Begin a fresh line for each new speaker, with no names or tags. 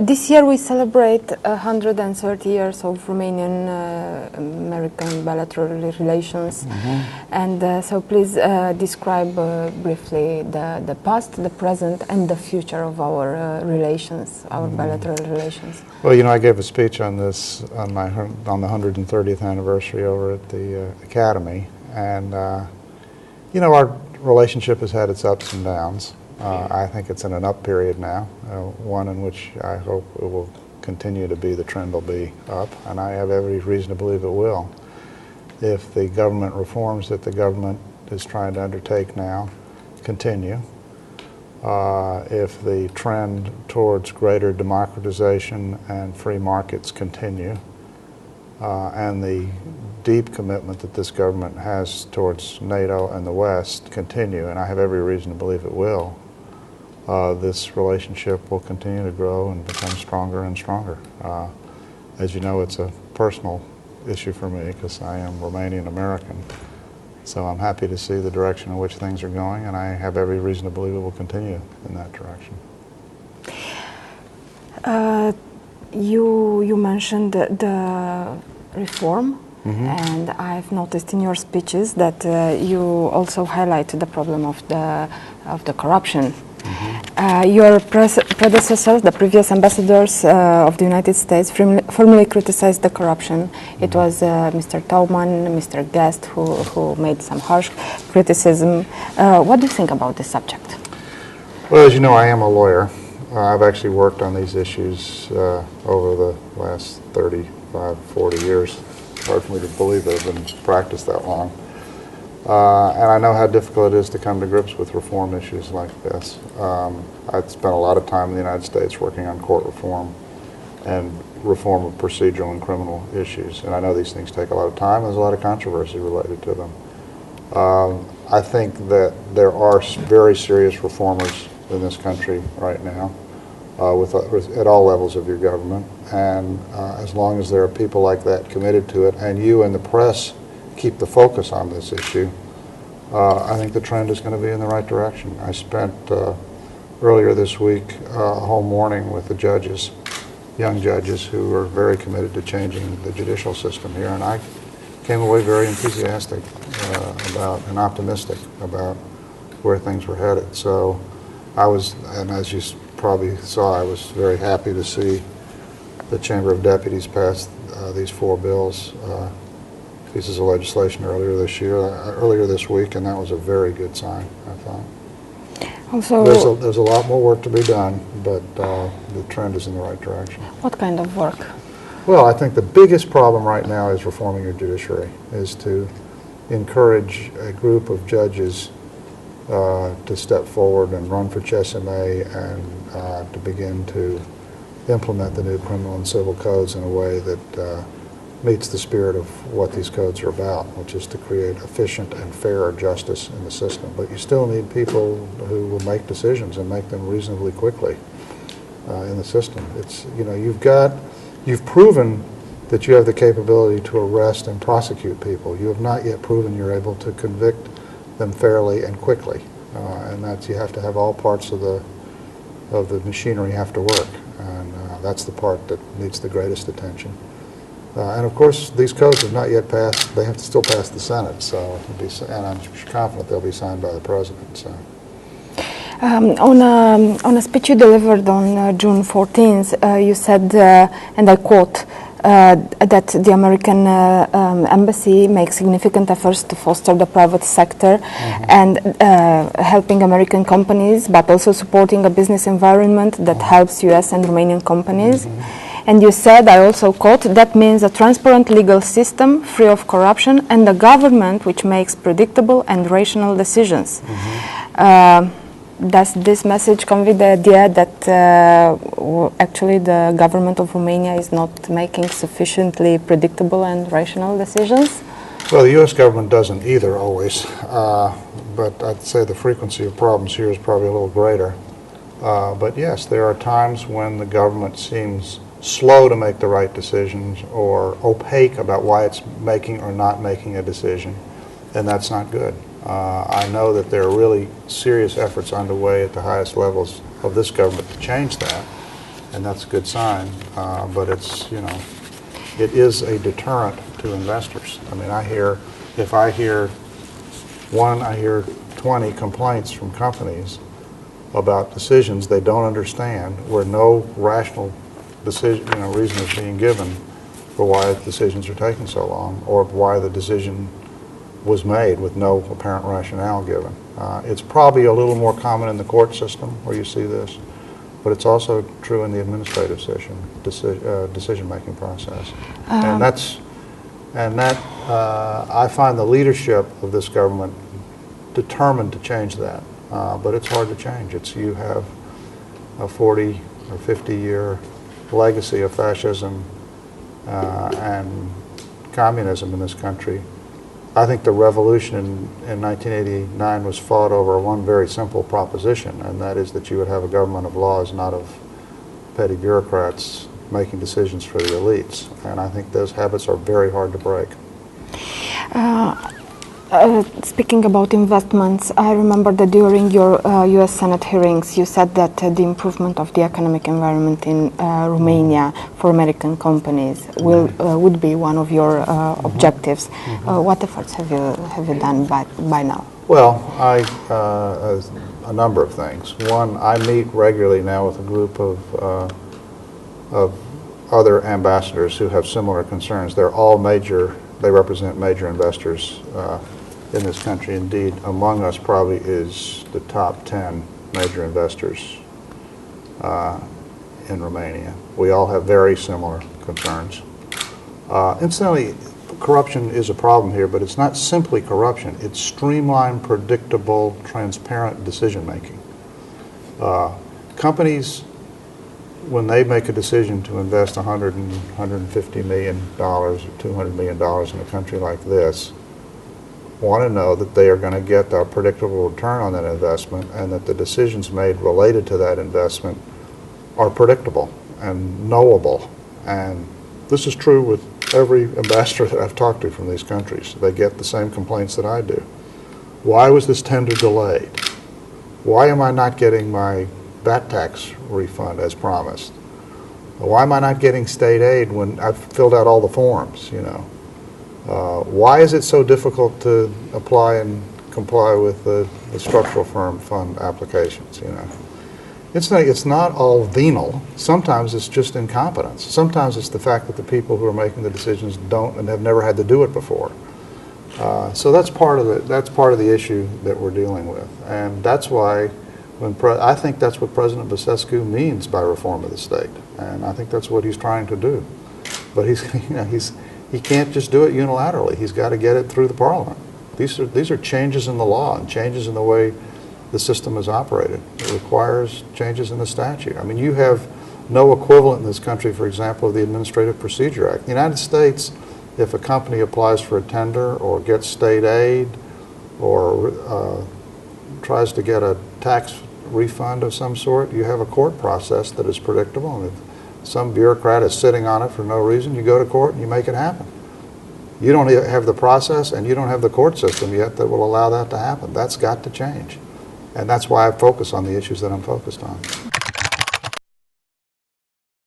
This year we celebrate 130 years of Romanian-American bilateral relations, and so please describe briefly the past, the present, and the future of our relations, our bilateral relations.
Well, you know, I gave a speech on this on the 130th anniversary over at the Academy, and you know, our relationship has had its ups and downs. I think it's in an up period now, one in which I hope it will continue to be, the trend will be up, and I have every reason to believe it will. If the government reforms that the government is trying to undertake now continue, if the trend towards greater democratization and free markets continue, and the deep commitment that this government has towards NATO and the West continue, and I have every reason to believe it will, this relationship will continue to grow and become stronger and stronger. As you know, it's a personal issue for me because I am Romanian American. So I'm happy to see the direction in which things are going, and I have every reason to believe it will continue in that direction.
You mentioned the reform, and I've noticed in your speeches that you also highlight the problem of the corruption. Your predecessors, the previous ambassadors of the United States, firmly criticized the corruption. It was Mr. Tauman, Mr. Guest who made some harsh criticism. What do you think about this subject?
Well, as you know, I am a lawyer. I've actually worked on these issues over the last 35, 40 years. It's hard for me to believe that I've been practiced that long. And I know how difficult it is to come to grips with reform issues like this. I've spent a lot of time in the United States working on court reform and reform of procedural and criminal issues. And I know these things take a lot of time. There's a lot of controversy related to them. I think that there are very serious reformers in this country right now at all levels of your government. And as long as there are people like that committed to it, and you and the press keep the focus on this issue, I think the trend is going to be in the right direction. I spent earlier this week a whole morning with the judges, young judges who are very committed to changing the judicial system here, and I came away very enthusiastic about and optimistic about where things were headed. So I was, and as you probably saw, I was very happy to see the Chamber of Deputies pass these 4 bills, pieces of legislation earlier this week, and that was a very good sign, I thought. Also, there's a lot more work to be done, but the trend is in the right direction.
What kind of work?
Well, I think the biggest problem right now is reforming your judiciary, is to encourage a group of judges to step forward and run for CHSMA and to begin to implement the new criminal and civil codes in a way that meets the spirit of what these codes are about, which is to create efficient and fair justice in the system. But you still need people who will make decisions and make them reasonably quickly in the system. It's, you know, you've proven that you have the capability to arrest and prosecute people. You have not yet proven you're able to convict them fairly and quickly, and that's, you have to have all parts of the machinery have to work, and that's the part that needs the greatest attention. And of course, these codes have not yet passed. They have to still pass the Senate, so and I'm confident they'll be signed by the President. So.
On a speech you delivered on June 14th, you said, and I quote, that the American embassy makes significant efforts to foster the private sector and helping American companies, but also supporting a business environment that helps U.S. and Romanian companies. And you said, I also quote, that means a transparent legal system free of corruption and a government which makes predictable and rational decisions. Does this message convey the idea that actually the government of Romania is not making sufficiently predictable and rational decisions?
Well, the U.S. government doesn't either always, but I'd say the frequency of problems here is probably a little greater. But yes, there are times when the government seems slow to make the right decisions or opaque about why it's making or not making a decision, and that's not good. I know that there are really serious efforts underway at the highest levels of this government to change that, and that's a good sign. But it's, you know, it is a deterrent to investors. I mean, if I hear 20 complaints from companies about decisions they don't understand, where no rational decision, reason is being given for why decisions are taking so long, or why the decision was made with no apparent rationale given. It's probably a little more common in the court system where you see this, but it's also true in the administrative decision-making process. I find the leadership of this government determined to change that, but it's hard to change. You have a 40 or 50-year legacy of fascism and communism in this country. I think the revolution in 1989 was fought over one very simple proposition, and that is that you would have a government of laws, not of petty bureaucrats making decisions for the elites. And I think those habits are very hard to break.
Speaking about investments, I remember that during your U.S. Senate hearings, you said that the improvement of the economic environment in Romania for American companies would be one of your objectives. What efforts have you done by now?
Well, a number of things. One, I meet regularly now with a group of other ambassadors who have similar concerns. They're all major. They represent major investors in this country. Indeed, among us probably is the top 10 major investors in Romania. We all have very similar concerns. Incidentally, corruption is a problem here, but it's not simply corruption. It's streamlined, predictable, transparent decision-making. Companies, when they make a decision to invest $100 and $150 million or $200 million in a country like this, want to know that they are going to get a predictable return on that investment, and that the decisions made related to that investment are predictable and knowable. And this is true with every ambassador that I've talked to from these countries. They get the same complaints that I do. Why was this tender delayed? Why am I not getting my VAT tax refund as promised? Why am I not getting state aid when I've filled out all the forms, Why is it so difficult to apply and comply with the structural firm fund applications, It's not all venal. Sometimes it's just incompetence. Sometimes it's the fact that the people who are making the decisions don't and have never had to do it before. So that's part of the issue that we're dealing with, and that's why I think that's what President Basescu means by reform of the state, and I think that's what he's trying to do. But he can't just do it unilaterally. He's got to get it through the parliament. These are changes in the law and changes in the way the system is operated. It requires changes in the statute. I mean, you have no equivalent in this country, for example, of the Administrative Procedure Act. In the United States, if a company applies for a tender or gets state aid or tries to get a tax refund of some sort, you have a court process that is predictable, and if some bureaucrat is sitting on it for no reason, you go to court and you make it happen. You don't have the process, and you don't have the court system yet that will allow that to happen. That's got to change. And that's why I focus on the issues that I'm focused on.